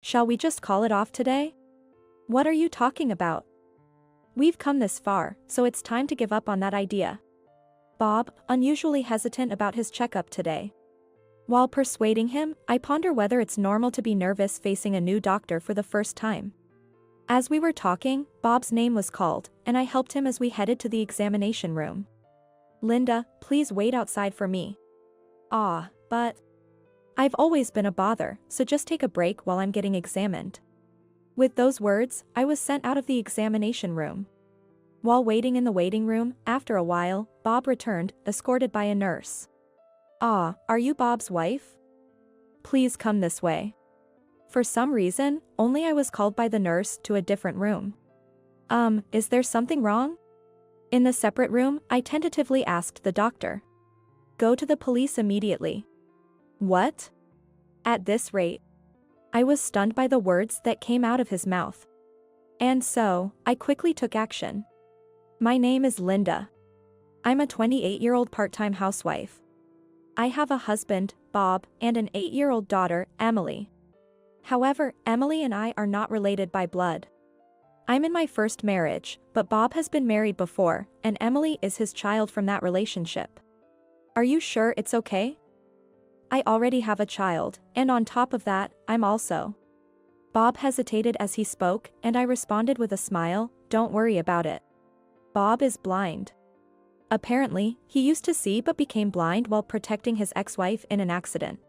Shall we just call it off today? What are you talking about? We've come this far, so it's time to give up on that idea. Bob, unusually hesitant about his checkup today. While persuading him, I ponder whether it's normal to be nervous facing a new doctor for the first time. As we were talking, Bob's name was called, and I helped him as we headed to the examination room. Linda, please wait outside for me. But I've always been a bother, so just take a break while I'm getting examined. With those words, I was sent out of the examination room. While waiting in the waiting room, after a while, Bob returned, escorted by a nurse. Are you Bob's wife? Please come this way. For some reason, only I was called by the nurse to a different room. Is there something wrong? In the separate room, I tentatively asked the doctor. Go to the police immediately. What? At this rate. I was stunned by the words that came out of his mouth. And so, I quickly took action. My name is Linda. I'm a 28-year-old part-time housewife. I have a husband, Bob, and an 8-year-old daughter, Emily. However, Emily and I are not related by blood. I'm in my first marriage, but Bob has been married before, and Emily is his child from that relationship. Are you sure it's okay? I already have a child, and on top of that, I'm also. Bob hesitated as he spoke, and I responded with a smile, don't worry about it. Bob is blind. Apparently, he used to see but became blind while protecting his ex-wife in an accident.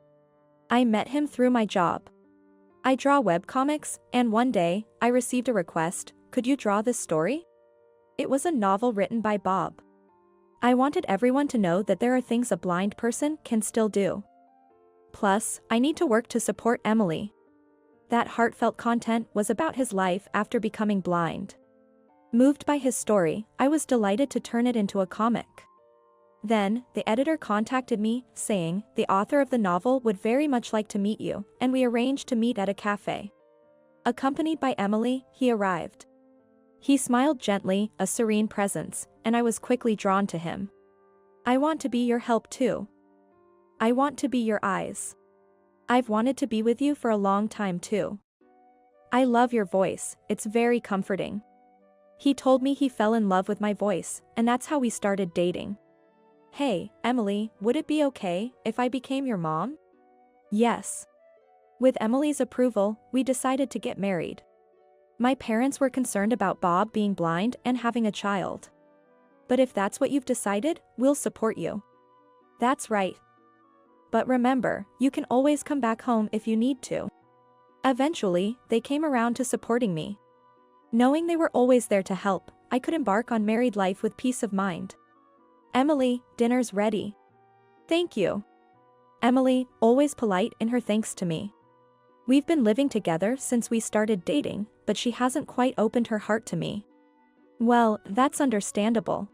I met him through my job. I draw webcomics, and one day, I received a request, could you draw this story? It was a novel written by Bob. I wanted everyone to know that there are things a blind person can still do. Plus, I need to work to support Emily. That heartfelt content was about his life after becoming blind. Moved by his story, I was delighted to turn it into a comic. Then, the editor contacted me, saying, the author of the novel would very much like to meet you, and we arranged to meet at a cafe. Accompanied by Emily, he arrived. He smiled gently, a serene presence, and I was quickly drawn to him. I want to be your help too. I want to be your eyes. I've wanted to be with you for a long time too. I love your voice, it's very comforting. He told me he fell in love with my voice, and that's how we started dating. Hey, Emily, would it be okay if I became your mom? Yes. With Emily's approval, we decided to get married. My parents were concerned about Bob being blind and having a child. But if that's what you've decided, we'll support you. That's right. But remember, you can always come back home if you need to. Eventually, they came around to supporting me. Knowing they were always there to help, I could embark on married life with peace of mind. Emily, dinner's ready. Thank you. Emily, always polite in her thanks to me. We've been living together since we started dating, but she hasn't quite opened her heart to me. Well, that's understandable.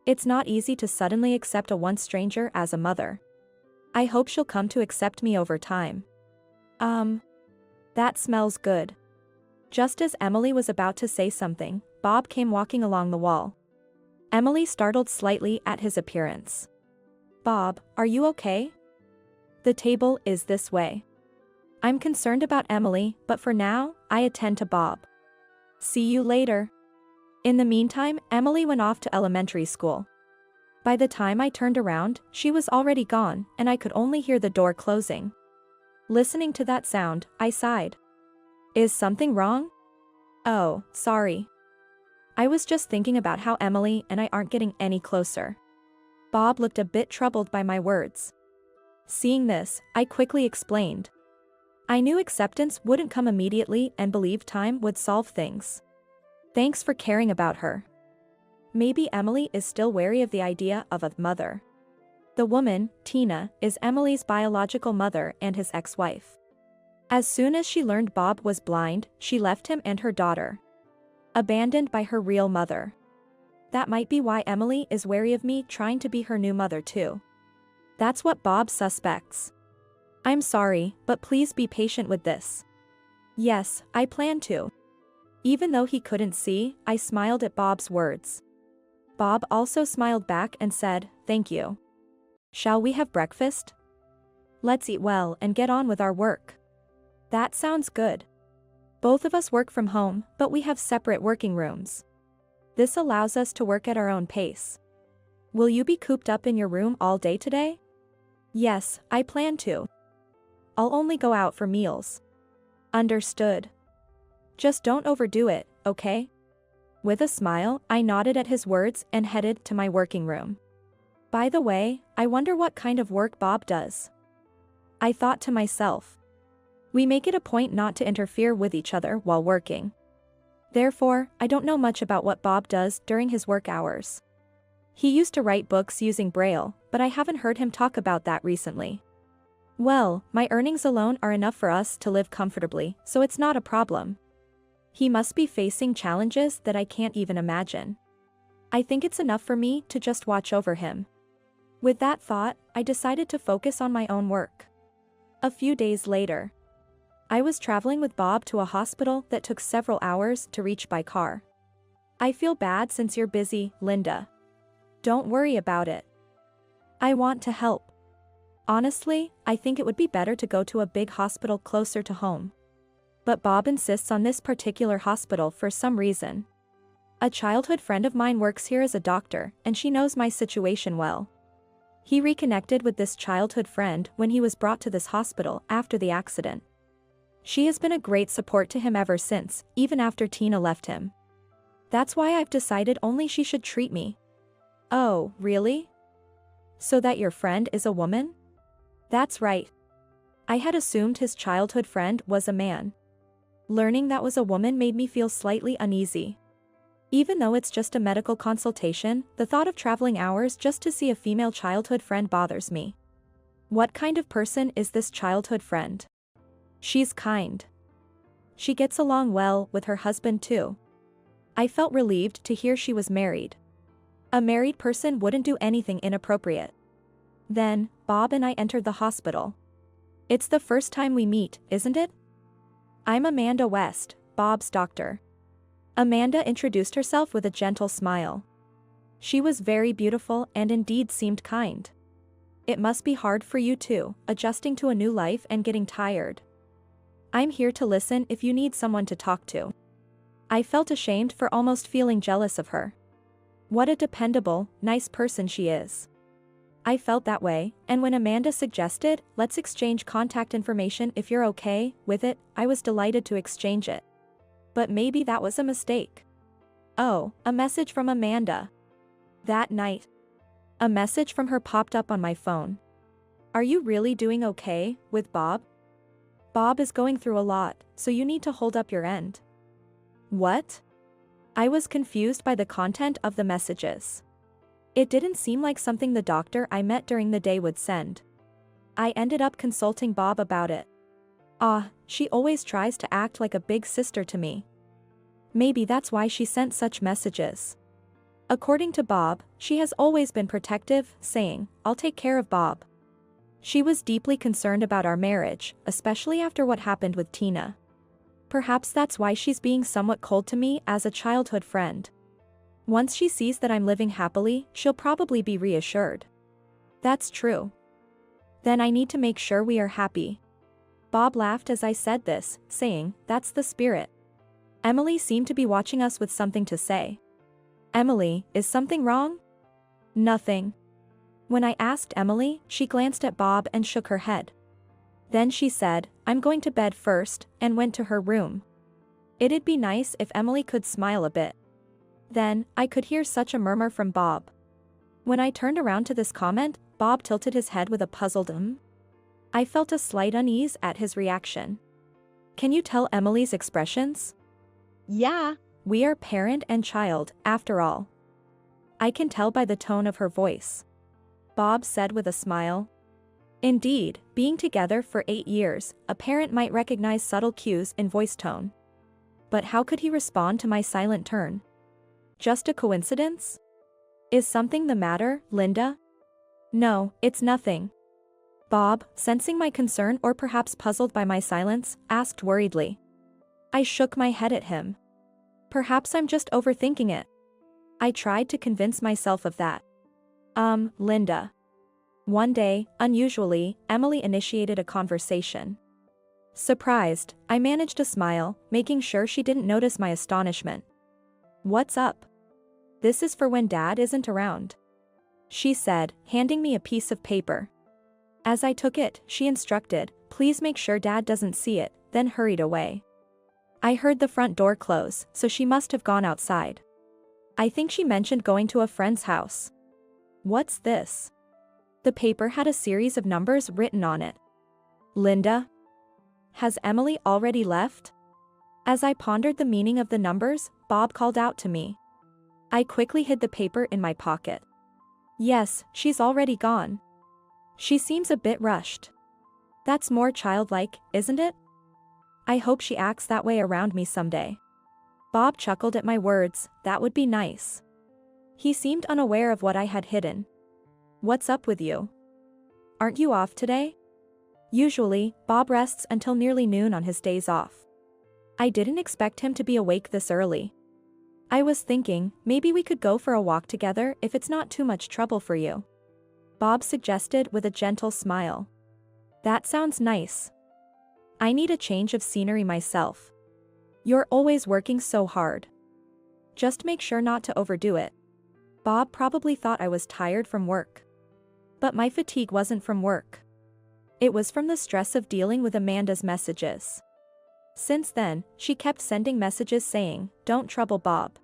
It's not easy to suddenly accept a once stranger as a mother. I hope she'll come to accept me over time. That smells good. Just as Emily was about to say something, Bob came walking along the wall. Emily startled slightly at his appearance. Bob, are you okay? The table is this way. I'm concerned about Emily, but for now, I attend to Bob. See you later. In the meantime, Emily went off to elementary school. By the time I turned around, she was already gone, and I could only hear the door closing. Listening to that sound, I sighed. Is something wrong? Oh, sorry. I was just thinking about how Emily and I aren't getting any closer. Bob looked a bit troubled by my words. Seeing this, I quickly explained. I knew acceptance wouldn't come immediately and believed time would solve things. Thanks for caring about her. Maybe Emily is still wary of the idea of a mother. The woman, Tina, is Emily's biological mother and his ex-wife. As soon as she learned Bob was blind, she left him and her daughter. Abandoned by her real mother. That might be why Emily is wary of me trying to be her new mother too. That's what Bob suspects. I'm sorry, but please be patient with this. Yes, I plan to. Even though he couldn't see, I smiled at Bob's words. Bob also smiled back and said, thank you. Shall we have breakfast? Let's eat well and get on with our work. That sounds good. Both of us work from home, but we have separate working rooms. This allows us to work at our own pace. Will you be cooped up in your room all day today? Yes, I plan to. I'll only go out for meals. Understood. Just don't overdo it, okay? With a smile, I nodded at his words and headed to my working room. By the way, I wonder what kind of work Bob does. I thought to myself. We make it a point not to interfere with each other while working. Therefore, I don't know much about what Bob does during his work hours. He used to write books using Braille, but I haven't heard him talk about that recently. Well, my earnings alone are enough for us to live comfortably, so it's not a problem. He must be facing challenges that I can't even imagine. I think it's enough for me to just watch over him. With that thought, I decided to focus on my own work. A few days later, I was traveling with Bob to a hospital that took several hours to reach by car. I feel bad since you're busy, Linda. Don't worry about it. I want to help. Honestly, I think it would be better to go to a big hospital closer to home. But Bob insists on this particular hospital for some reason. A childhood friend of mine works here as a doctor, and she knows my situation well. He reconnected with this childhood friend when he was brought to this hospital after the accident. She has been a great support to him ever since, even after Tina left him. That's why I've decided only she should treat me. Oh, really? So that your friend is a woman? That's right. I had assumed his childhood friend was a man. Learning that was a woman made me feel slightly uneasy. Even though it's just a medical consultation, the thought of traveling hours just to see a female childhood friend bothers me. What kind of person is this childhood friend? She's kind. She gets along well with her husband too. I felt relieved to hear she was married. A married person wouldn't do anything inappropriate. Then, Bob and I entered the hospital. It's the first time we meet, isn't it? I'm Amanda West, Bob's doctor. Amanda introduced herself with a gentle smile. She was very beautiful and indeed seemed kind. It must be hard for you too, adjusting to a new life and getting tired. I'm here to listen if you need someone to talk to. I felt ashamed for almost feeling jealous of her. What a dependable, nice person she is. I felt that way, and when Amanda suggested, let's exchange contact information if you're okay with it, I was delighted to exchange it. But maybe that was a mistake. Oh, a message from Amanda. That night, a message from her popped up on my phone. Are you really doing okay with Bob? Bob is going through a lot, so you need to hold up your end. What? I was confused by the content of the messages. It didn't seem like something the doctor I met during the day would send. I ended up consulting Bob about it. She always tries to act like a big sister to me. Maybe that's why she sent such messages. According to Bob, she has always been protective, saying, "I'll take care of Bob." She was deeply concerned about our marriage, especially after what happened with Tina. Perhaps that's why she's being somewhat cold to me as a childhood friend. Once she sees that I'm living happily, she'll probably be reassured. That's true. Then I need to make sure we are happy. Bob laughed as I said this, saying, "That's the spirit." Emily seemed to be watching us with something to say. Emily, is something wrong? Nothing. When I asked Emily, she glanced at Bob and shook her head. Then she said, "I'm going to bed first," and went to her room. It'd be nice if Emily could smile a bit. Then, I could hear such a murmur from Bob. When I turned around to this comment, Bob tilted his head with a puzzled I felt a slight unease at his reaction. Can you tell Emily's expressions? Yeah, we are parent and child, after all. I can tell by the tone of her voice. Bob said with a smile. Indeed, being together for 8 years, a parent might recognize subtle cues in voice tone. But how could he respond to my silent turn? Just a coincidence? Is something the matter, Linda? No, it's nothing. Bob, sensing my concern or perhaps puzzled by my silence, asked worriedly. I shook my head at him. Perhaps I'm just overthinking it. I tried to convince myself of that. Linda. One day, unusually, Emily initiated a conversation. Surprised, I managed a smile, making sure she didn't notice my astonishment. What's up? This is for when Dad isn't around, she said, handing me a piece of paper. As I took it, she instructed, please make sure Dad doesn't see it, then hurried away. I heard the front door close, so she must have gone outside. I think she mentioned going to a friend's house. What's this? The paper had a series of numbers written on it. Linda? Has Emily already left? As I pondered the meaning of the numbers, Bob called out to me. I quickly hid the paper in my pocket. Yes, she's already gone. She seems a bit rushed. That's more childlike, isn't it? I hope she acts that way around me someday. Bob chuckled at my words, that would be nice. He seemed unaware of what I had hidden. What's up with you? Aren't you off today? Usually, Bob rests until nearly noon on his days off. I didn't expect him to be awake this early. I was thinking, maybe we could go for a walk together if it's not too much trouble for you, Bob suggested with a gentle smile. That sounds nice. I need a change of scenery myself. You're always working so hard. Just make sure not to overdo it. Bob probably thought I was tired from work. But my fatigue wasn't from work. It was from the stress of dealing with Amanda's messages. Since then, she kept sending messages saying, don't trouble Bob.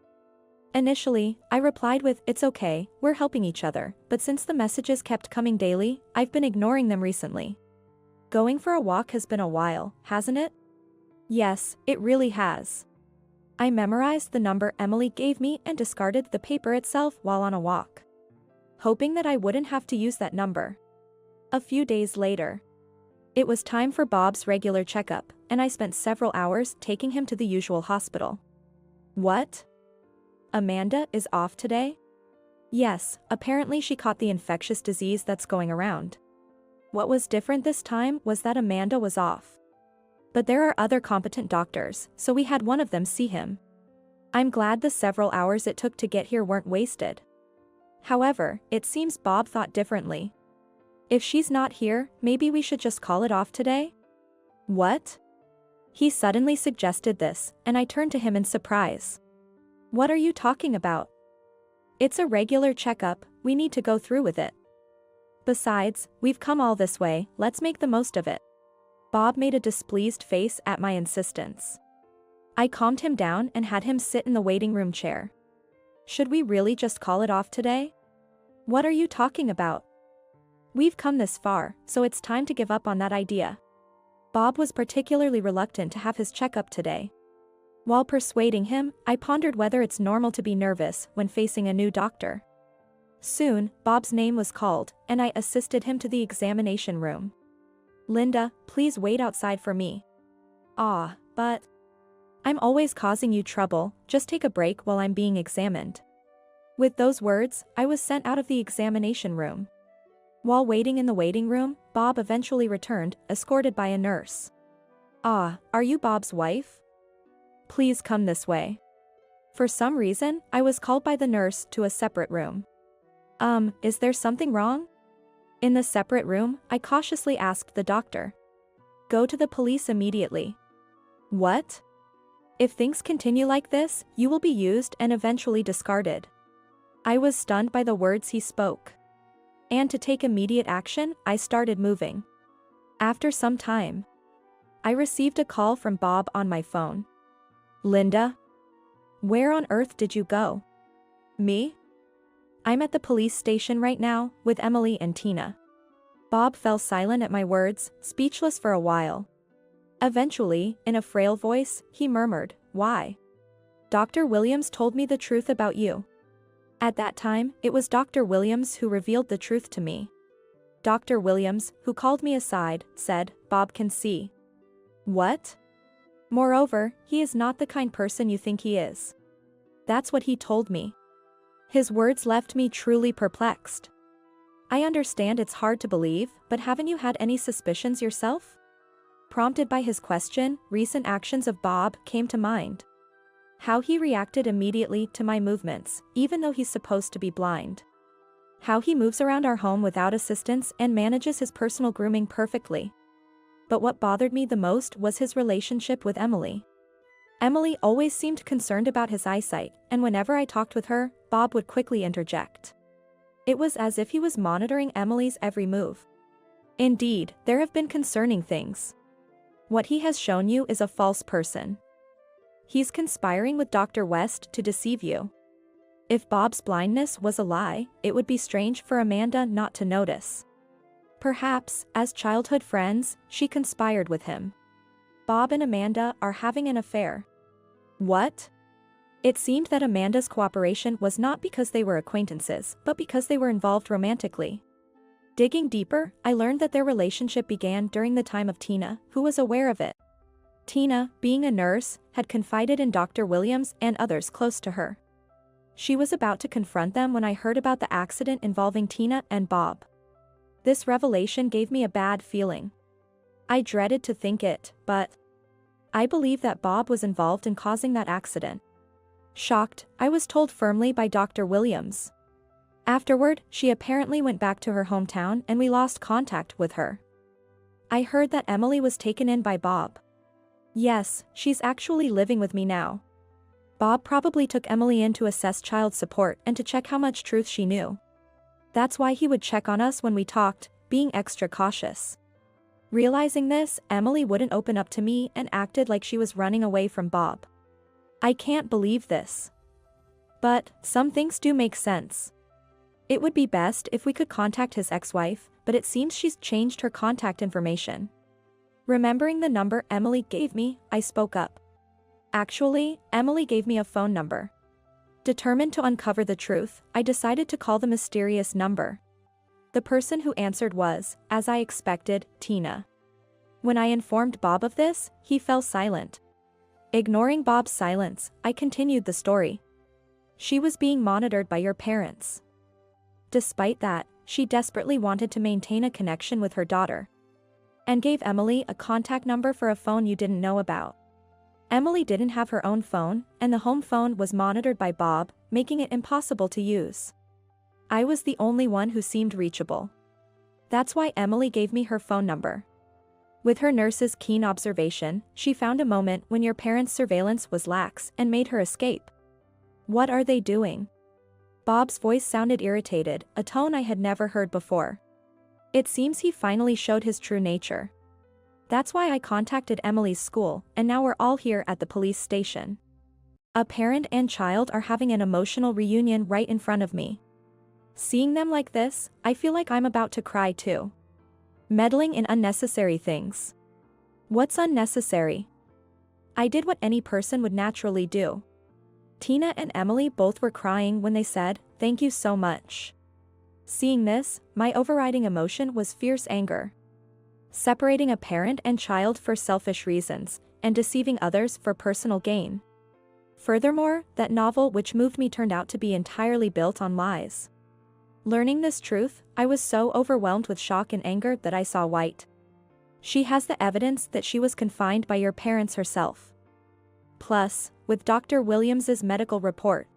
Initially, I replied with, it's okay, we're helping each other, but since the messages kept coming daily, I've been ignoring them recently. Going for a walk has been a while, hasn't it? Yes, it really has. I memorized the number Emily gave me and discarded the paper itself while on a walk, hoping that I wouldn't have to use that number. A few days later, it was time for Bob's regular checkup, and I spent several hours taking him to the usual hospital. What? Amanda is off today? Yes, apparently she caught the infectious disease that's going around. What was different this time was that Amanda was off. But there are other competent doctors, so we had one of them see him. I'm glad the several hours it took to get here weren't wasted. However, it seems Bob thought differently. If she's not here, maybe we should just call it off today? What? He suddenly suggested this, and I turned to him in surprise. What are you talking about? It's a regular checkup, we need to go through with it. Besides, we've come all this way, let's make the most of it. Bob made a displeased face at my insistence. I calmed him down and had him sit in the waiting room chair. Should we really just call it off today? What are you talking about? We've come this far, so it's time to give up on that idea. Bob was particularly reluctant to have his checkup today. While persuading him, I pondered whether it's normal to be nervous when facing a new doctor. Soon, Bob's name was called, and I assisted him to the examination room. Linda, please wait outside for me. But I'm always causing you trouble, just take a break while I'm being examined. With those words, I was sent out of the examination room. While waiting in the waiting room, Bob eventually returned, escorted by a nurse. Are you Bob's wife? Please come this way. For some reason, I was called by the nurse to a separate room. Is there something wrong? In the separate room, I cautiously asked the doctor. Go to the police immediately. What? If things continue like this, you will be used and eventually discarded. I was stunned by the words he spoke. And to take immediate action, I started moving. After some time, I received a call from Bob on my phone. Linda? Where on earth did you go? Me? I'm at the police station right now, with Emily and Tina. Bob fell silent at my words, speechless for a while. Eventually, in a frail voice, he murmured, why? Dr. Williams told me the truth about you. At that time, it was Dr. Williams who revealed the truth to me. Dr. Williams, who called me aside, said, Bob can see. What? Moreover, he is not the kind person you think he is. That's what he told me. His words left me truly perplexed. I understand it's hard to believe, but haven't you had any suspicions yourself? Prompted by his question, recent actions of Bob came to mind. How he reacted immediately to my movements, even though he's supposed to be blind. How he moves around our home without assistance and manages his personal grooming perfectly. But what bothered me the most was his relationship with Emily. Emily always seemed concerned about his eyesight, and whenever I talked with her, Bob would quickly interject. It was as if he was monitoring Emily's every move. Indeed, there have been concerning things. What he has shown you is a false person. He's conspiring with Dr. West to deceive you. If Bob's blindness was a lie, it would be strange for Amanda not to notice. Perhaps, as childhood friends, she conspired with him. Bob and Amanda are having an affair. What? It seemed that Amanda's cooperation was not because they were acquaintances, but because they were involved romantically. Digging deeper, I learned that their relationship began during the time of Tina, who was aware of it. Tina, being a nurse, had confided in Dr. Williams and others close to her. She was about to confront them when I heard about the accident involving Tina and Bob. This revelation gave me a bad feeling. I dreaded to think it, but I believe that Bob was involved in causing that accident. Shocked, I was told firmly by Dr. Williams. Afterward, she apparently went back to her hometown and we lost contact with her. I heard that Emily was taken in by Bob. Yes, she's actually living with me now. Bob probably took Emily in to assess child support and to check how much truth she knew. That's why he would check on us when we talked, being extra cautious. Realizing this, Emily wouldn't open up to me and acted like she was running away from Bob. I can't believe this. But some things do make sense. It would be best if we could contact his ex-wife, but it seems she's changed her contact information. Remembering the number Emily gave me, I spoke up. Actually, Emily gave me a phone number. Determined to uncover the truth, I decided to call the mysterious number. The person who answered was, as I expected, Tina. When I informed Bob of this, he fell silent. Ignoring Bob's silence, I continued the story. She was being monitored by your parents. Despite that, she desperately wanted to maintain a connection with her daughter. And gave Emily a contact number for a phone you didn't know about. Emily didn't have her own phone, and the home phone was monitored by Bob, making it impossible to use. I was the only one who seemed reachable. That's why Emily gave me her phone number. With her nurse's keen observation, she found a moment when your parents' surveillance was lax and made her escape. What are they doing? Bob's voice sounded irritated, a tone I had never heard before. It seems he finally showed his true nature. That's why I contacted Emily's school, and now we're all here at the police station. A parent and child are having an emotional reunion right in front of me. Seeing them like this, I feel like I'm about to cry too. Meddling in unnecessary things. What's unnecessary? I did what any person would naturally do. Tina and Emily both were crying when they said, "Thank you so much." Seeing this, my overriding emotion was fierce anger. Separating a parent and child for selfish reasons, and deceiving others for personal gain. Furthermore, that novel which moved me turned out to be entirely built on lies. Learning this truth, I was so overwhelmed with shock and anger that I saw white. She has the evidence that she was confined by your parents herself. Plus, with Dr. Williams's medical report,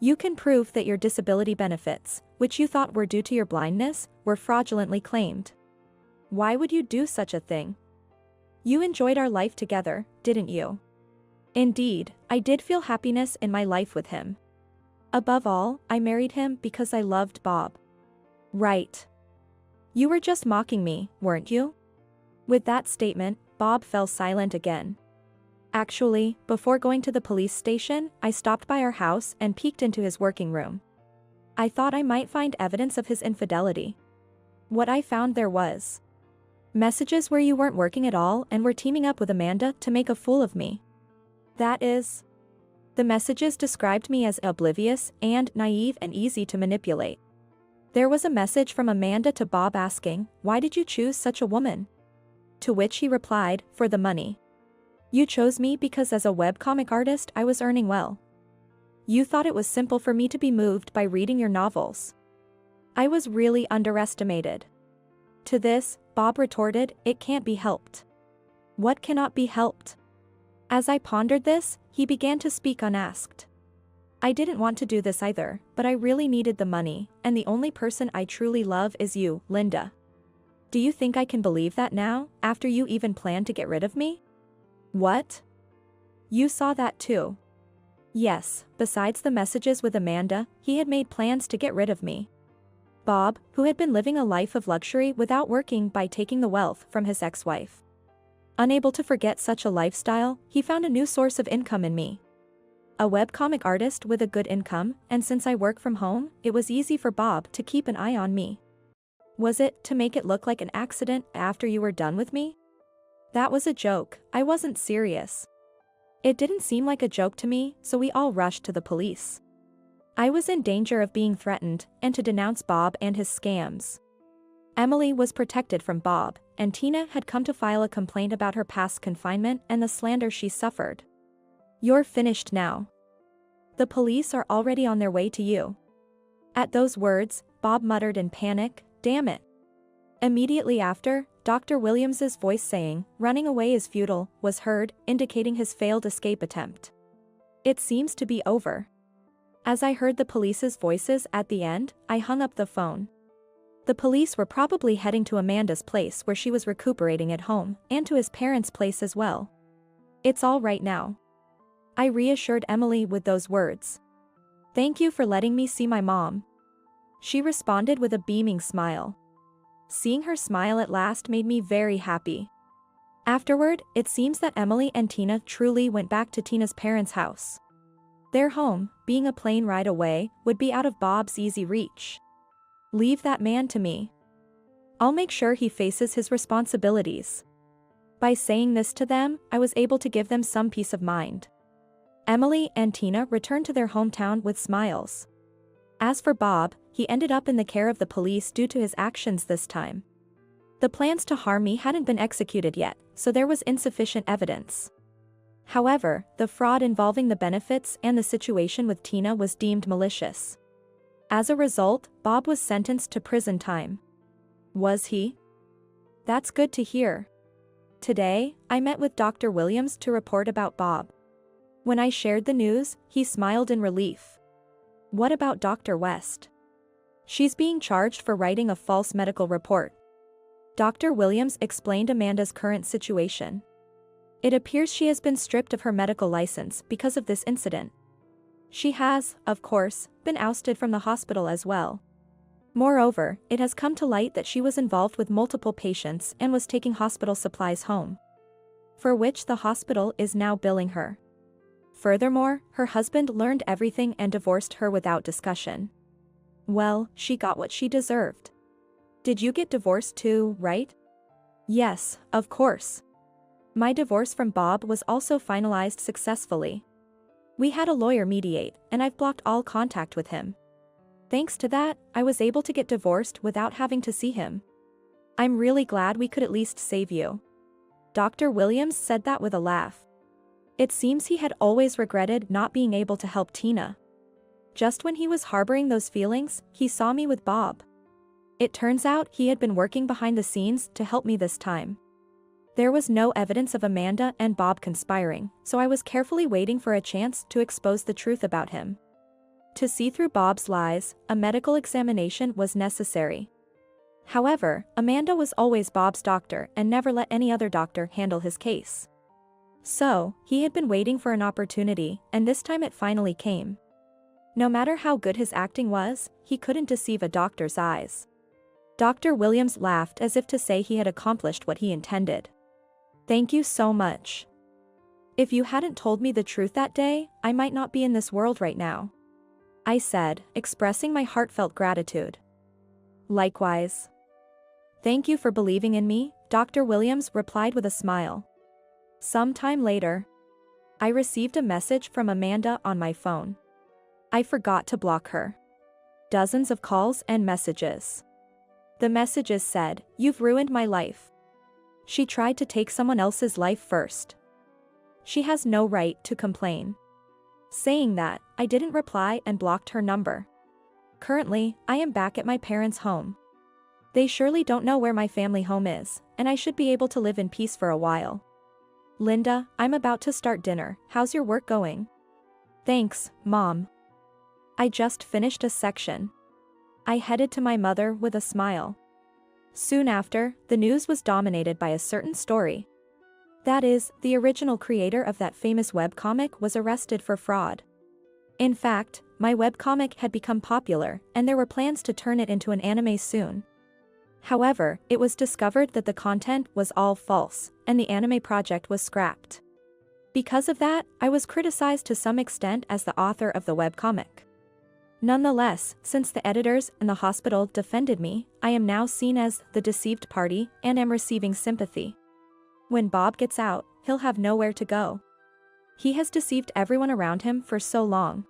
you can prove that your disability benefits, which you thought were due to your blindness, were fraudulently claimed. Why would you do such a thing? You enjoyed our life together, didn't you? Indeed, I did feel happiness in my life with him. Above all, I married him because I loved Bob. Right. You were just mocking me, weren't you? With that statement, Bob fell silent again. Actually, before going to the police station, I stopped by our house and peeked into his working room. I thought I might find evidence of his infidelity. What I found there was messages where you weren't working at all and were teaming up with Amanda to make a fool of me. That is, the messages described me as oblivious and naive and easy to manipulate. There was a message from Amanda to Bob asking, "Why did you choose such a woman?" To which he replied, "For the money. You chose me because as a webcomic artist I was earning well. You thought it was simple for me to be moved by reading your novels. I was really underestimated." To this, Bob retorted, "It can't be helped." What cannot be helped? As I pondered this, he began to speak unasked. I didn't want to do this either, but I really needed the money, and the only person I truly love is you, Linda. Do you think I can believe that now, after you even planned to get rid of me? What? You saw that too? Yes, besides the messages with Amanda, he had made plans to get rid of me. Bob, who had been living a life of luxury without working by taking the wealth from his ex-wife. Unable to forget such a lifestyle, he found a new source of income in me. A webcomic artist with a good income, and since I work from home, it was easy for Bob to keep an eye on me. Was it to make it look like an accident after you were done with me? That was a joke, I wasn't serious. It didn't seem like a joke to me, so we all rushed to the police. I was in danger of being threatened, and to denounce Bob and his scams. Emily was protected from Bob, and Tina had come to file a complaint about her past confinement and the slander she suffered. You're finished now. The police are already on their way to you. At those words, Bob muttered in panic, "Damn it." Immediately after, Dr. Williams's voice saying, "Running away is futile," was heard, indicating his failed escape attempt. It seems to be over. As I heard the police's voices at the end, I hung up the phone. The police were probably heading to Amanda's place where she was recuperating at home, and to his parents' place as well. It's all right now. I reassured Emily with those words. Thank you for letting me see my mom. She responded with a beaming smile. Seeing her smile at last made me very happy. Afterward, it seems that Emily and Tina truly went back to Tina's parents' house. Their home, being a plane ride away, would be out of Bob's easy reach. Leave that man to me. I'll make sure he faces his responsibilities. By saying this to them, I was able to give them some peace of mind. Emily and Tina returned to their hometown with smiles. As for Bob, he ended up in the care of the police due to his actions this time. The plans to harm me hadn't been executed yet, so there was insufficient evidence. However, the fraud involving the benefits and the situation with Tina was deemed malicious. As a result, Bob was sentenced to prison time. Was he? That's good to hear. Today, I met with Dr. Williams to report about Bob. When I shared the news, he smiled in relief. What about Dr. West? She's being charged for writing a false medical report. Dr. Williams explained Amanda's current situation. It appears she has been stripped of her medical license because of this incident. She has, of course, been ousted from the hospital as well. Moreover, it has come to light that she was involved with multiple patients and was taking hospital supplies home, for which the hospital is now billing her. Furthermore, her husband learned everything and divorced her without discussion. Well, she got what she deserved. Did you get divorced too, right? Yes, of course. My divorce from Bob was also finalized successfully. We had a lawyer mediate, and I've blocked all contact with him. Thanks to that, I was able to get divorced without having to see him. I'm really glad we could at least save you. Dr. Williams said that with a laugh. It seems he had always regretted not being able to help Tina. Just when he was harboring those feelings, he saw me with Bob. It turns out he had been working behind the scenes to help me this time. There was no evidence of Amanda and Bob conspiring, so I was carefully waiting for a chance to expose the truth about him. To see through Bob's lies, a medical examination was necessary. However, Amanda was always Bob's doctor and never let any other doctor handle his case. So, he had been waiting for an opportunity, and this time it finally came. No matter how good his acting was, he couldn't deceive a doctor's eyes. Dr. Williams laughed as if to say he had accomplished what he intended. Thank you so much. If you hadn't told me the truth that day, I might not be in this world right now, I said, expressing my heartfelt gratitude. Likewise. Thank you for believing in me, Dr. Williams replied with a smile. Some time later, I received a message from Amanda on my phone. I forgot to block her. Dozens of calls and messages. The messages said, "You've ruined my life. She tried to take someone else's life first. She has no right to complain." Saying that, I didn't reply and blocked her number. Currently, I am back at my parents' home. They surely don't know where my family home is, and I should be able to live in peace for a while. Linda, I'm about to start dinner. How's your work going? Thanks, Mom. I just finished a section. I headed to my mother with a smile. Soon after, the news was dominated by a certain story. That is, the original creator of that famous webcomic was arrested for fraud. In fact, my webcomic had become popular, and there were plans to turn it into an anime soon. However, it was discovered that the content was all false, and the anime project was scrapped. Because of that, I was criticized to some extent as the author of the webcomic. Nonetheless, since the editors and the hospital defended me, I am now seen as the deceived party and am receiving sympathy. When Bob gets out, he'll have nowhere to go. He has deceived everyone around him for so long.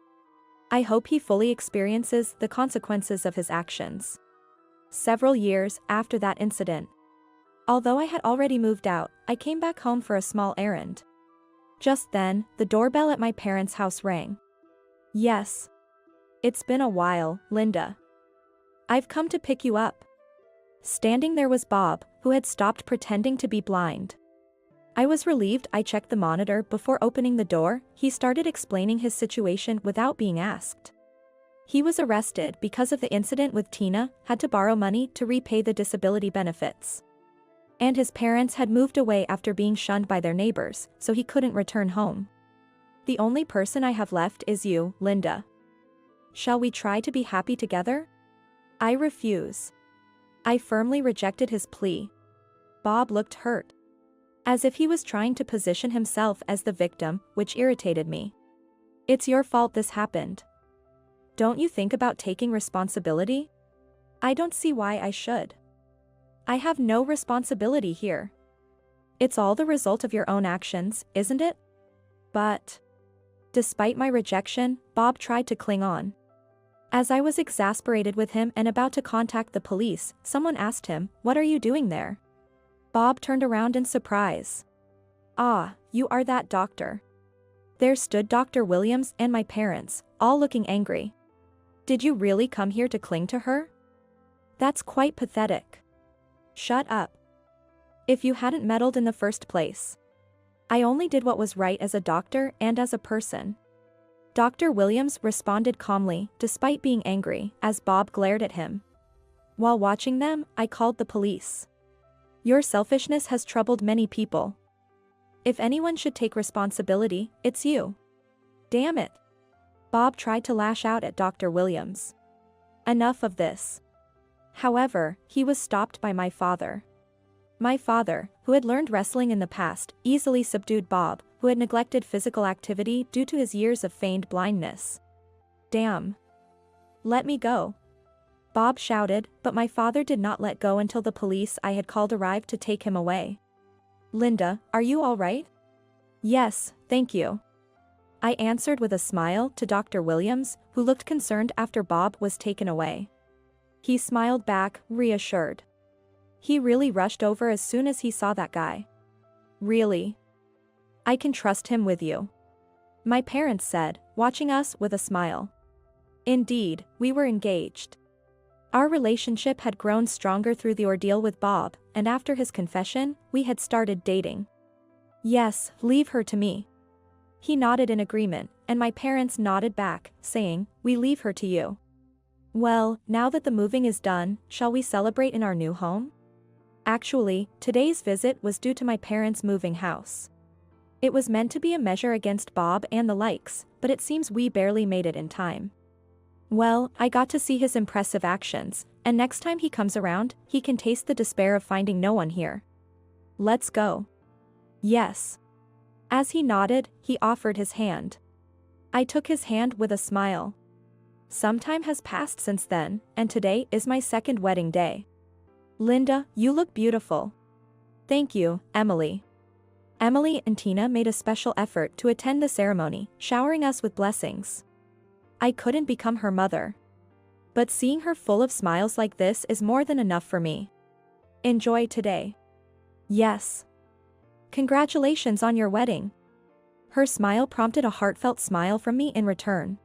I hope he fully experiences the consequences of his actions. Several years after that incident. Although I had already moved out, I came back home for a small errand. Just then, the doorbell at my parents' house rang. Yes. It's been a while, Linda. I've come to pick you up. Standing there was Bob, who had stopped pretending to be blind. I was relieved. I checked the monitor before opening the door. He started explaining his situation without being asked. He was arrested because of the incident with Tina, had to borrow money to repay the disability benefits. And his parents had moved away after being shunned by their neighbors, so he couldn't return home. The only person I have left is you, Linda. Shall we try to be happy together? I refuse. I firmly rejected his plea. Bob looked hurt. As if he was trying to position himself as the victim, which irritated me. It's your fault this happened. Don't you think about taking responsibility? I don't see why I should. I have no responsibility here. It's all the result of your own actions, isn't it? But, despite my rejection, Bob tried to cling on. As I was exasperated with him and about to contact the police, someone asked him, "What are you doing there?" Bob turned around in surprise. "Ah, you are that doctor." There stood Dr. Williams and my parents, all looking angry. "Did you really come here to cling to her? That's quite pathetic." "Shut up. If you hadn't meddled in the first place. I only did what was right as a doctor and as a person." Dr. Williams responded calmly, despite being angry, as Bob glared at him. While watching them, I called the police. Your selfishness has troubled many people. If anyone should take responsibility, it's you. Damn it. Bob tried to lash out at Dr. Williams. Enough of this. However, he was stopped by my father. My father, who had learned wrestling in the past, easily subdued Bob, who had neglected physical activity due to his years of feigned blindness. Damn. Let me go. Bob shouted, but my father did not let go until the police I had called arrived to take him away. Linda, are you all right? Yes, thank you. I answered with a smile to Dr. Williams, who looked concerned after Bob was taken away. He smiled back, reassured. He really rushed over as soon as he saw that guy. Really? I can trust him with you. My parents said, watching us with a smile. Indeed, we were engaged. Our relationship had grown stronger through the ordeal with Bob, and after his confession, we had started dating. Yes, leave her to me. He nodded in agreement, and my parents nodded back, saying, we leave her to you. Well, now that the moving is done, shall we celebrate in our new home? Actually, today's visit was due to my parents' moving house. It was meant to be a measure against Bob and the likes, but it seems we barely made it in time. Well, I got to see his impressive actions, and next time he comes around, he can taste the despair of finding no one here. Let's go. Yes. As he nodded, he offered his hand. I took his hand with a smile. Some time has passed since then, and today is my second wedding day. Linda, you look beautiful. Thank you, Emily. Emily and Tina made a special effort to attend the ceremony, showering us with blessings. I couldn't become her mother. But seeing her full of smiles like this is more than enough for me. Enjoy today. Yes. Congratulations on your wedding. Her smile prompted a heartfelt smile from me in return.